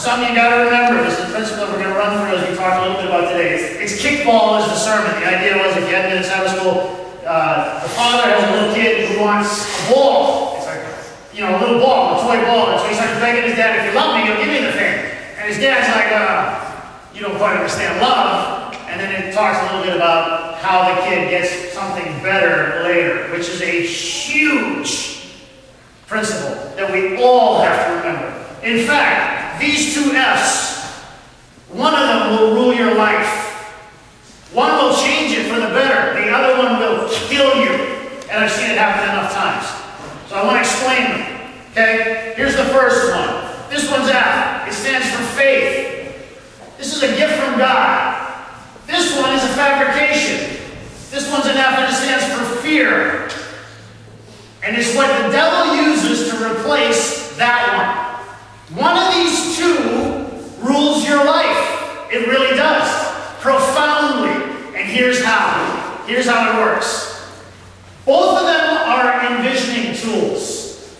something you got to remember. This is a principle we're going to run through as we talk a little bit about today. It's kickball as the sermon. The idea was if you hadn't been in Sabbath school, the father has a little kid who wants a ball. It's like, you know, a little ball, a toy ball. And so he starts begging his dad, if you love me, you'll give me the thing. And his dad's like, you don't quite understand love. And then it talks a little bit about how the kid gets something better later, which is a huge principle that we all have to remember. In fact, these two F's, one of them will rule your life. One will change it for the better. The other one will kill you. And I've seen it happen enough times. So I want to explain them. Okay? Here's the first one. This one's F. It stands for faith. This is a gift from God. This one is a fabrication. This one's an F and it stands for fear. And it's what the devil uses to replace that one. One of these two rules your life. It really does. Profoundly. And here's how. Here's how it works. Both of them are envisioning tools.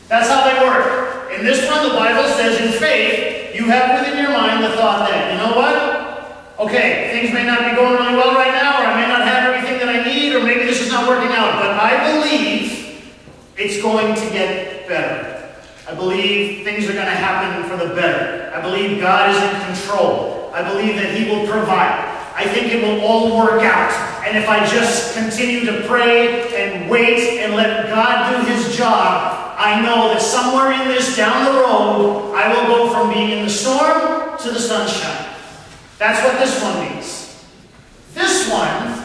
That's how they work. In this one, the Bible says in faith, you have within your mind the thought that, you know what? Okay, things may not be going really well right now, or I may not have everything that I need, or maybe this is not working out, but I believe it's going to get better. I believe things are going to happen for the better. I believe God is in control. I believe that He will provide. I think it will all work out. And if I just continue to pray and wait and let God do His job, I know that somewhere in this down the road, I will go from being in the storm to the sunshine. That's what this one means. This one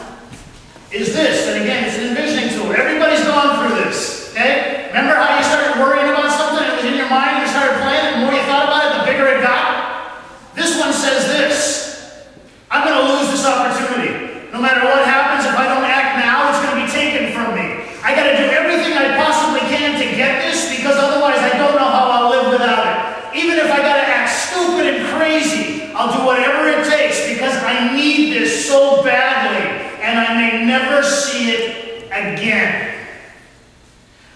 is this. And again, it's an envisioning tool. Everybody's gone through this. Okay? Remember how you started worrying about something and it was in your mind and you started playing it? The more you thought about it, the bigger it got. This one says this. I'm going to lose this opportunity. No matter what happens, if I don't act now, it's going to be taken from me. I got to do everything I possibly can to get this because otherwise I don't know how I'll live without it. Even if I got to act stupid and crazy, I'll do whatever it takes because I need this so badly and I may never see it again.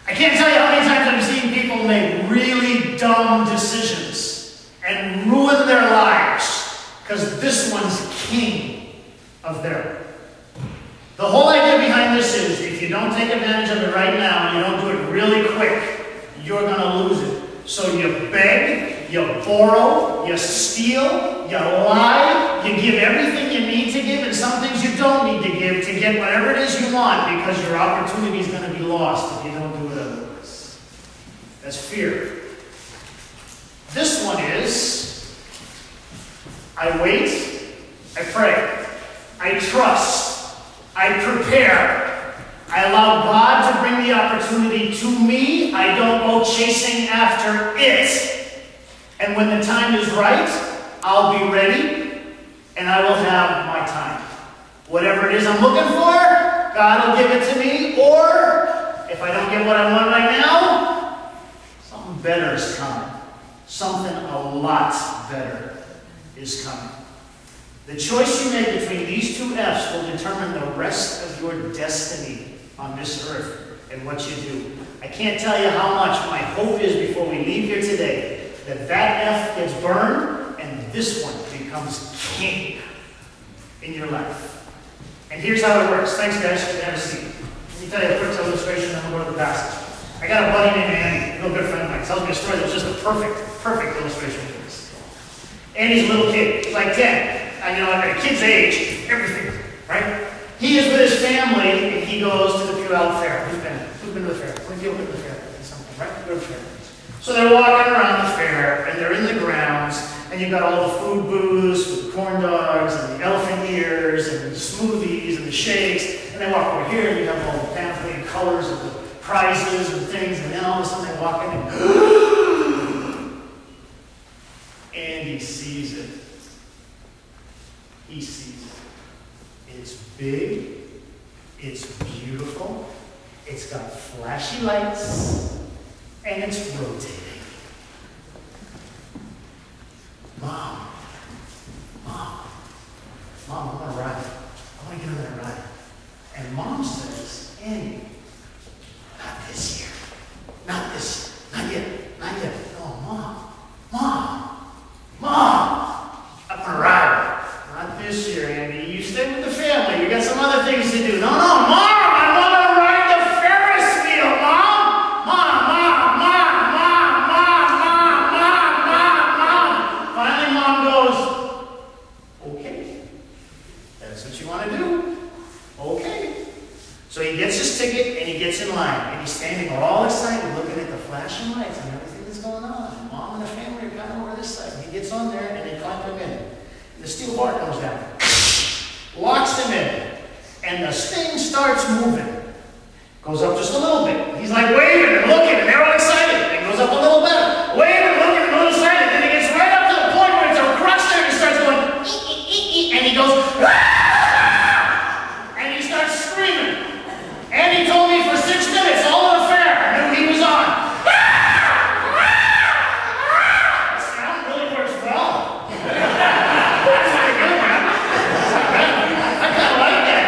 I can't tell you how many times I've seen people make really dumb decisions and ruin their lives because this one's king of their. The whole idea behind this is if you don't take advantage of it right now and you don't do it really quick, you're going to lose it. So you beg, you borrow, you steal, you lie, you give everything you need to give and some things you don't need to give to get whatever it is you want because your opportunity is going to be lost if you don't do it otherwise. That's fear. This one is, I wait, I pray, I trust, I prepare. I allow God to bring the opportunity to me. I don't go chasing after it. And when the time is right, I'll be ready and I will have my time. Whatever it is I'm looking for, God will give it to me. Or if I don't get what I want right now, something better is coming. Something a lot better is coming. The choice you make between these two F's will determine the rest of your destiny on this earth and what you do. I can't tell you how much my hope is before we leave here today that that F gets burned and this one becomes king in your life. And here's how it works. Thanks, guys. Have a seat. Let me tell you a quick illustration and then we'll go to the passage. I got a buddy named Andy, a real good friend of mine. He tells me a story that was just a perfect illustration for this. Andy's a little kid. He's like 10. You know, at a kid's age, everything, right? He is with his family, and he goes to the Puyallup Fair. Who's been to the fair? When you go to the fair? Something, right? Go to the fair. So they're walking around the fair, and they're in the grounds, and you've got all the food booths with corn dogs, and the elephant ears, and the smoothies, and the shakes, and they walk over here, and you have all the pamphlet and colors of the prizes and things, and then all of a sudden they walk in, and Andy sees it. He sees it. It's big, it's beautiful, it's got flashy lights, and it's rotating. Mom, I want to ride. I want to get on that ride. And Mom says, Andy, not this year. Not this year. Not yet. No, Mom, that's what you want to do? Okay. So he gets his ticket and he gets in line. And he's standing all excited looking at the flashing lights and everything that's going on. And Mom and the family are kind of over this side. And he gets on there and they climb him in. And the steel bar comes down. Locks him in. And the thing starts moving. Goes up just a little bit. He's like waving and looking and they're all excited. And goes up a little better. Waving, looking, and a little excited. Then he gets right up to the point where it's across there and he starts going, and he goes, and he starts screaming. And he told me for 6 minutes, all of the fair, I knew he was on. The sound really works well. That's pretty good, man. I kind of like that.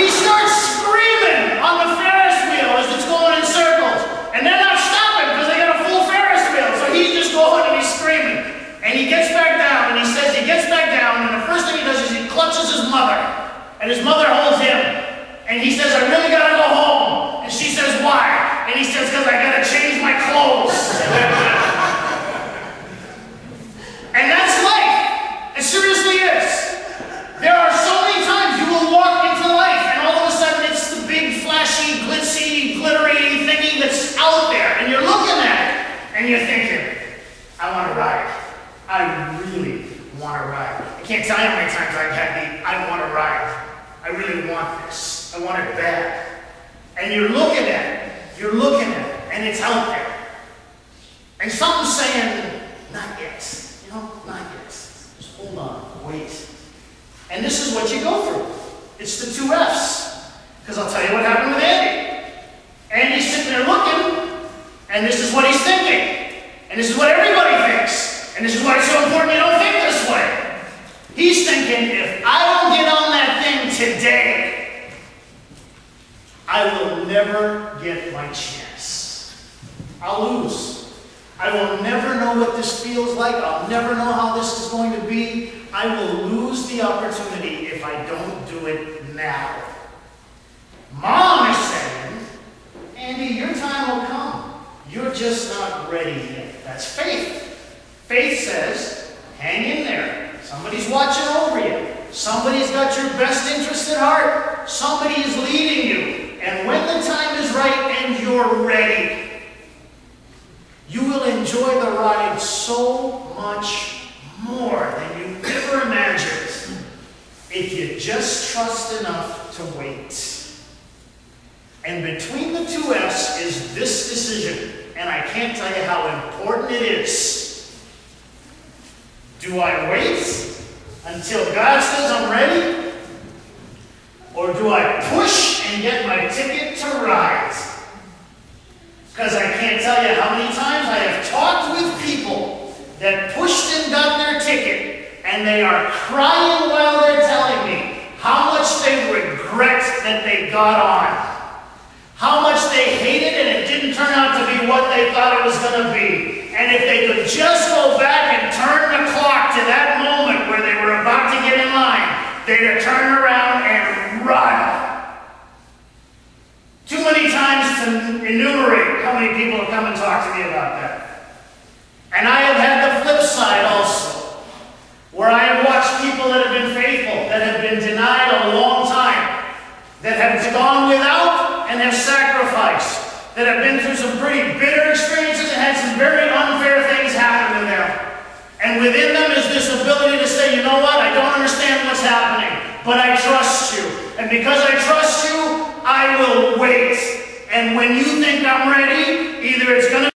He starts screaming on the Ferris wheel as it's going in circles. And they're not stopping because they got a full Ferris wheel. So he's just going and he's screaming. And he gets back down, and he says he gets back down, and the first thing he does is he clutches his mother. And his mother holds him. And he says, I really gotta go home. And she says, why? And he says, because I gotta change my clothes. And that's life. It seriously is. There are so many times you will walk into life and all of a sudden it's the big, flashy, glitzy, glittery thingy that's out there. And you're looking at it and you're thinking, I want to ride. I really want to ride. I can't tell you how many times I've had the, I want to ride. I really want this. I want it bad. And you're looking at it, and it's out there. And something's saying, not yet. You know, not yet. Just hold on, wait. And this is what you go through. It's the 2 F's. Because I'll tell you what happened with Andy. Andy's sitting there looking, and this is what he's thinking. And this is what everybody thinks. And this is why it's so important you don't think this way. He's thinking, if I don't get on that thing today, I will never get my chance. I'll lose. I will never know what this feels like. I'll never know how this is going to be. I will lose the opportunity if I don't do it now. Mom is saying, Andy, your time will come. You're just not ready yet. That's faith. Faith says, hang in there. Somebody's watching over you. Somebody's got your best interest at heart. Somebody is leading you. And when the time is right and you're ready, you will enjoy the ride so much more than you ever imagined if you just trust enough to wait. And between the 2 F's is this decision, and I can't tell you how important it is. Do I wait until God says I'm ready? Or do I push and get my ticket to ride? Because I can't tell you how many times I have talked with people that pushed and got their ticket, and they are crying while they're telling me how much they regret that they got on. How much they hated and it didn't turn out to be what they thought it was going to be. And if they could just go back and turn the clock to that moment where they were about to get in line, they'd have turned around and run. Too many times to enumerate how many people have come and talked to me about that. And I have had the flip side also, where I have watched people that have been faithful, that have been denied a long time, that have gone without and have sacrificed, that have been through some pretty bitter experiences and had some very unfair things happen to them. And within them is this ability to say, you know what, I don't understand what's happening, but I trust you. And because I trust you, I will wait. And when you think I'm ready, either it's going to